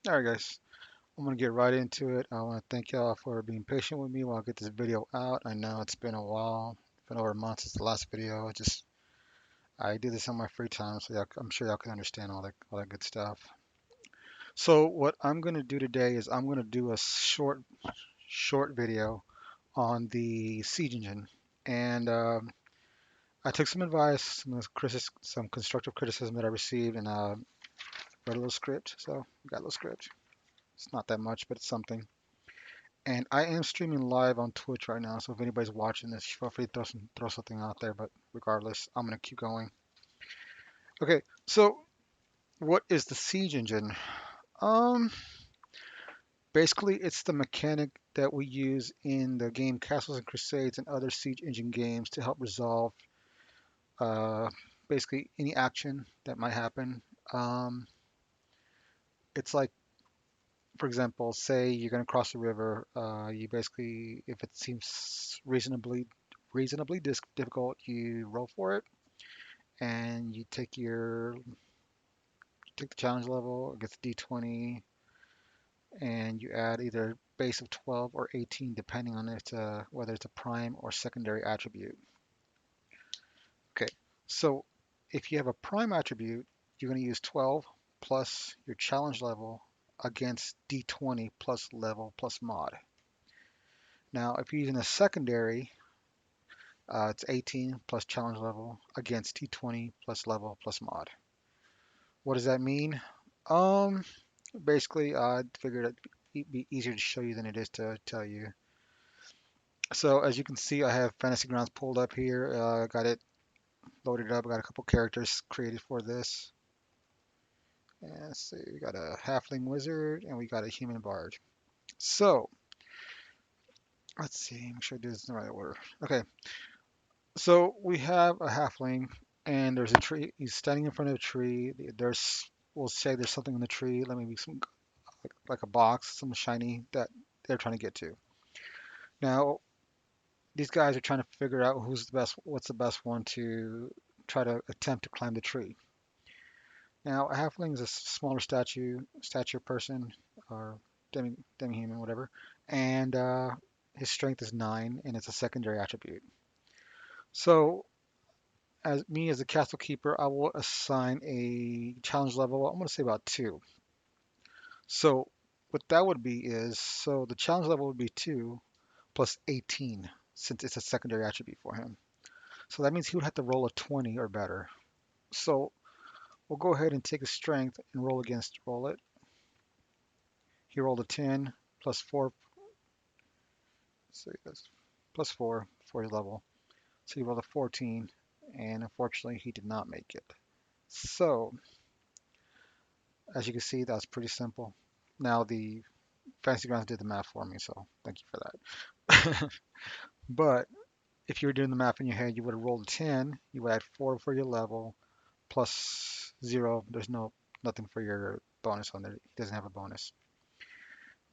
All right, guys. I'm gonna get right into it. I want to thank y'all for being patient with me while I get this video out. I know it's been a while. It's been over a month since the last video. I do this on my free time, so I'm sure y'all can understand all that good stuff. So what I'm gonna do today is I'm gonna do a short video on the Siege engine, and I took some advice, some constructive criticism that I received, and wrote a little script. So we got a little script. It's not that much, but it's something. And I am streaming live on Twitch right now, so if anybody's watching this, feel free to throw something out there. But regardless, I'm gonna keep going. Okay, so what is the Siege engine? Um, Basically, it's the mechanic that we use in the game Castles and Crusades and other Siege engine games to help resolve uh, basically any action that might happen. Um, it's like, for example, say you're gonna cross a river. You basically, if it seems reasonably difficult, you roll for it and you take the challenge level, it gets D20, and you add either base of 12 or 18 depending on whether it's a prime or secondary attribute. Okay, so if you have a prime attribute, you're going to use 12 plus your challenge level against D20 plus level plus mod. Now, if you're using a secondary, it's 18 plus challenge level against D20 plus level plus mod. What does that mean? Um, Basically, I figured it'd be easier to show you than it is to tell you. So as you can see, I have Fantasy Grounds pulled up here. Got it loaded up. I got a couple characters created for this. And let's see, we got a halfling wizard and we got a human bard. So let's see, make sure I do this in the right order. Okay, so we have a halfling and there's a tree. He's standing in front of a tree. We'll say there's something in the tree. Let me be some like a box, some shiny that they're trying to get to. Now these guys are trying to figure out what's the best one to try to attempt to climb the tree. Now, a halfling is a smaller stature person, or demi-human, whatever, and his strength is 9, and it's a secondary attribute. So, as a castle keeper, I will assign a challenge level. I'm going to say about 2. So, what that would be is, so the challenge level would be 2 plus 18, since it's a secondary attribute for him. So that means he would have to roll a 20 or better. So we'll go ahead and take his strength and roll it. He rolled a 10 plus 4, so that's plus 4 for his level. So he rolled a 14, and unfortunately he did not make it. So as you can see, that's pretty simple. Now the Fantasy Grounds did the math for me, so thank you for that. But if you were doing the math in your head, you would have rolled a 10, you would add 4 for your level, plus 0. There's nothing for your bonus on there. He doesn't have a bonus.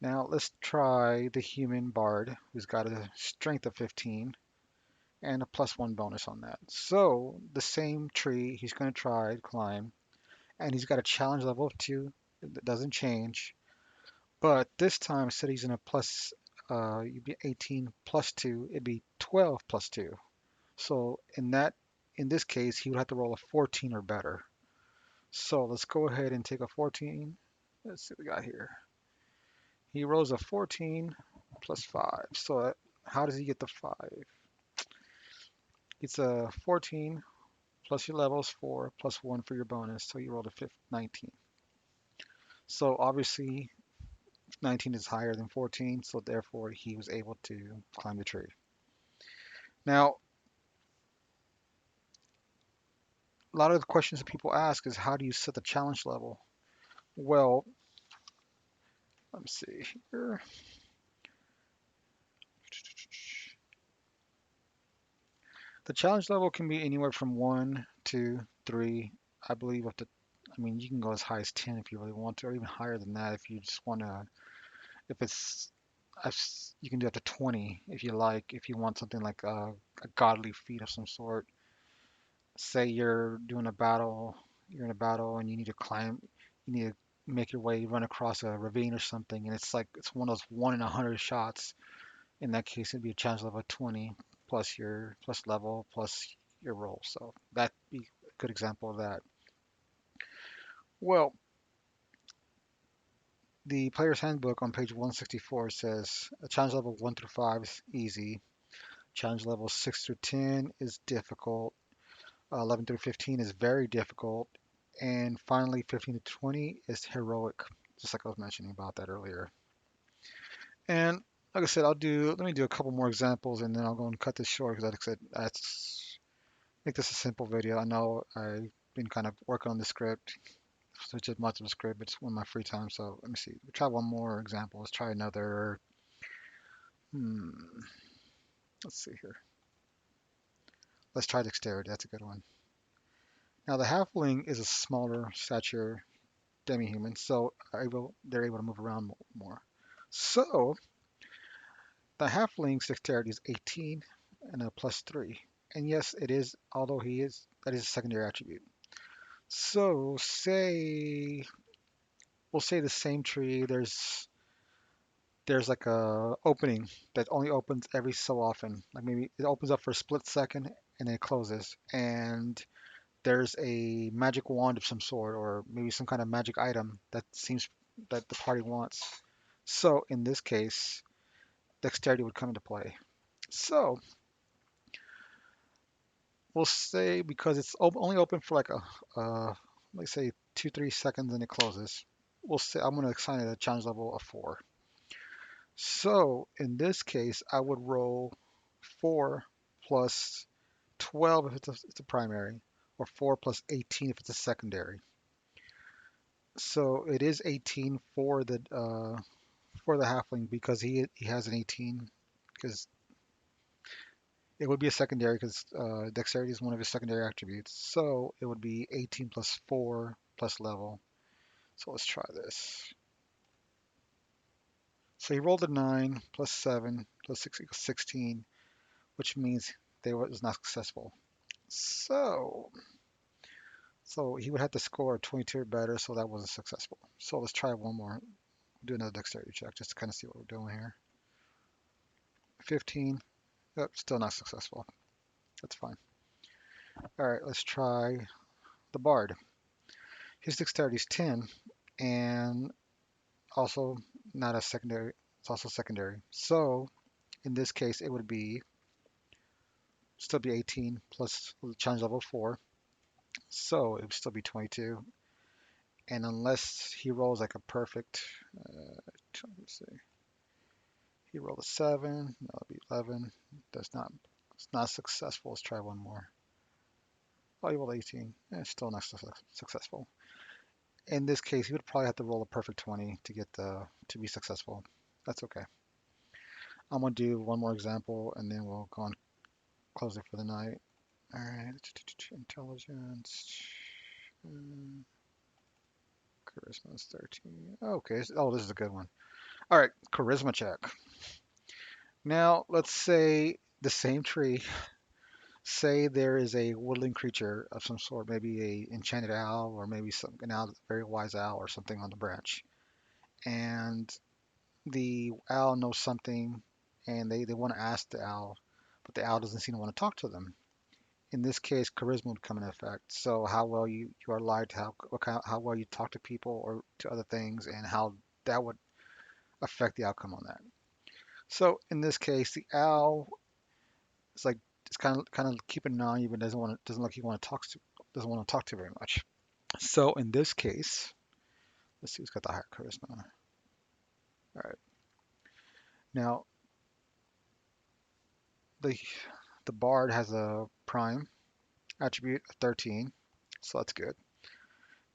Now let's try the human bard, who's got a strength of 15 and a plus 1 bonus on that. So the same tree he's going to try to climb, and he's got a challenge level of 2 that doesn't change. But this time, instead of using a you'd be 18 plus 2, it'd be 12 plus 2. So in this case, he would have to roll a 14 or better. So let's go ahead and take a 14. Let's see what we got here. He rolls a 14 plus 5. So how does he get the 5? It's a 14 plus your level is 4 plus 1 for your bonus. So you rolled a 19. So obviously 19 is higher than 14. So therefore he was able to climb the tree. Now, a lot of the questions that people ask is how do you set the challenge level? Well, let me see here. The challenge level can be anywhere from 1, 2, 3, I believe up to, I mean, you can go as high as 10 if you really want to, or even higher than that if you just want to, if it's, you can do up to 20 if you like, if you want something like a godly feat of some sort. Say you're in a battle and you need to climb, you need to make your way, run across a ravine or something, and it's like it's one of those 1 in 100 shots. In that case, it'd be a challenge level of 20 plus your plus level plus your roll. So that'd be a good example of that. Well, the player's handbook on page 164 says a challenge level 1 through 5 is easy. Challenge level 6 through 10 is difficult. 11 through 15 is very difficult. And finally, 15 to 20 is heroic, just like I was mentioning about that earlier. And like I said, let me do a couple more examples and then I'll go and cut this short because like I said, make this a simple video. I know I've been kind of working on the script, so it's just much of the script. It's in my free time. So let me see. We'll try one more example. Let's try another. Hmm, let's see here. Let's try dexterity. That's a good one. Now the halfling is a smaller stature demi-human, so they're able to move around more. So the halfling's dexterity is 18 and a plus 3. And yes, it is, although that is a secondary attribute. So we'll say the same tree, there's like a opening that only opens every so often. Like maybe it opens up for a split second and then it closes. And there's a magic wand of some sort, or maybe some kind of magic item that the party wants. So in this case, dexterity would come into play. So we'll say because it's only open for like let's say 2-3 seconds and it closes. We'll say I'm going to assign it a challenge level of 4. So in this case, I would roll 4 plus 12 if it's a primary, or 4 plus 18 if it's a secondary. So it is 18 for the halfling because he has an 18 because it would be a secondary because dexterity is one of his secondary attributes. So it would be 18 plus 4 plus level. So let's try this. So he rolled a 9 plus 7 plus 6 equals 16, which means they was not successful. So so he would have to score 22 or better, so that wasn't successful. So let's try one more. Do another dexterity check just to kind of see what we're doing here. 15. Yep, still not successful. That's fine. All right, let's try the bard. His dexterity is 10, and also not a secondary. It's also secondary. So in this case, it would be still be 18 plus challenge level 4. So it would still be 22. And unless he rolls like a perfect, let's see, he rolled a 7. No, it'd be 11. That's not. It's not successful. Let's try one more. Oh, he rolled 18. Still not successful. In this case, he would probably have to roll a perfect 20 to be successful. That's okay. I'm gonna do one more example and then we'll go and close it for the night. All right, intelligence, mm, charisma is 13. Okay, oh, this is a good one. All right, charisma check. Now let's say the same tree. Say there is a woodland creature of some sort, maybe a enchanted owl, or maybe an owl, very wise owl, or something on the branch, and the owl knows something and they want to ask the owl, but the owl doesn't seem to want to talk to them. In this case, charisma would come into effect. So how well you are lied to, how well you talk to people or to other things, and how that would affect the outcome on that. So in this case, the owl is like it's kind of keeping an eye on you, but doesn't look he want to talk to doesn't want to talk to very much. So in this case, let's see who's got the higher charisma. All right, now the the bard has a prime attribute of 13, so that's good.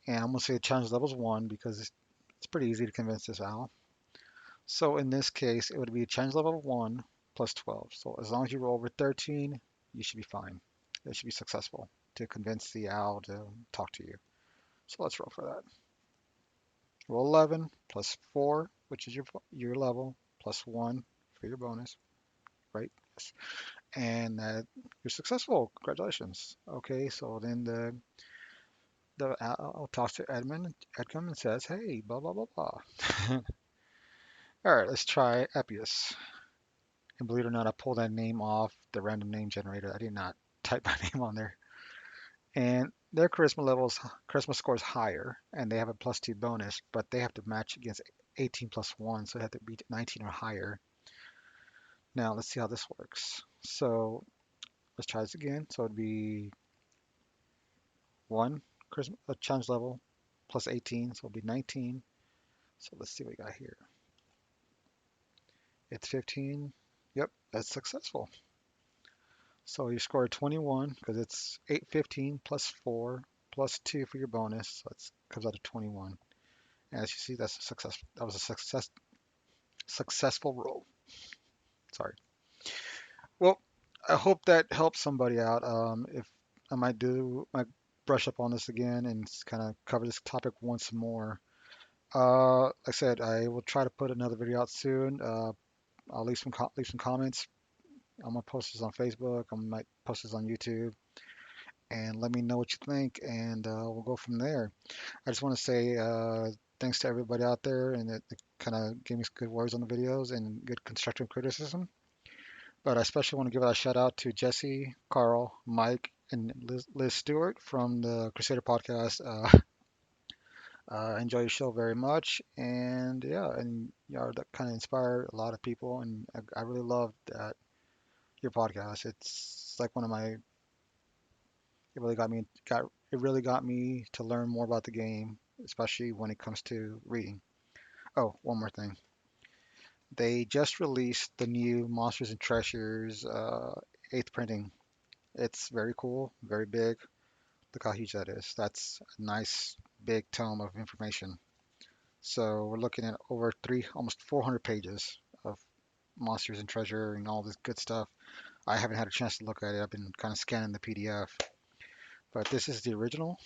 And I'm going to say the challenge level is 1 because it's pretty easy to convince this owl. So in this case, it would be a challenge level of 1 plus 12. So as long as you roll over 13, you should be fine. It should be successful to convince the owl to talk to you. So let's roll for that. Roll 11 plus 4, which is your level, plus 1 for your bonus, right? Yes. And you're successful. Congratulations. Okay, so then I'll talk to Edmund and says, hey, blah, blah, blah, blah. All right, let's try Epius. And believe it or not, I pulled that name off the random name generator. I did not type my name on there. And their charisma score is higher, and they have a +2 bonus, but they have to match against 18 plus 1, so they have to beat 19 or higher. Now let's see how this works. So let's try this again. So it'd be 1 charisma, challenge level plus 18, so it'll be 19. So let's see what we got here. It's 15. Yep, that's successful. So you scored 21 because it's 815 plus 4 plus 2 for your bonus. So that comes out to 21. And as you see, that's a success. That was a successful roll. Sorry. Well, I hope that helps somebody out. If might brush up on this again and kind of cover this topic once more. Like I said, I will try to put another video out soon. I'll leave some comments. I'm gonna post this on Facebook. I might post this on YouTube, and let me know what you think, and we'll go from there. I just want to say thanks to everybody out there, and it kind of gave me some good words on the videos and good constructive criticism. But I especially want to give a shout out to Jesse, Carl, Mike, and Liz Stewart from the Crusader Podcast. I enjoy your show very much, and yeah, and you know that kind of inspired a lot of people, and I really love that your podcast. It's like one of my. It really got me to learn more about the game, especially when it comes to reading. Oh, one more thing. They just released the new Monsters and Treasures eighth printing. It's very cool, very big. Look how huge that is. That's a nice big tome of information. So we're looking at over almost 400 pages of monsters and treasure and all this good stuff. I haven't had a chance to look at it. I've been kind of scanning the PDF, but this is the original,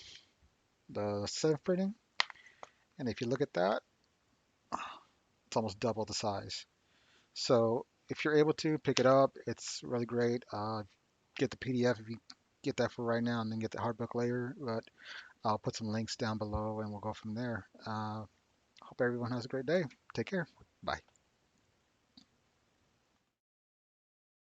the seventh printing. And if you look at that, it's almost double the size. So if you're able to pick it up, it's really great. Get the PDF if you get that for right now, and then get the hard book later. But I'll put some links down below, and we'll go from there. Hope everyone has a great day. Take care. Bye.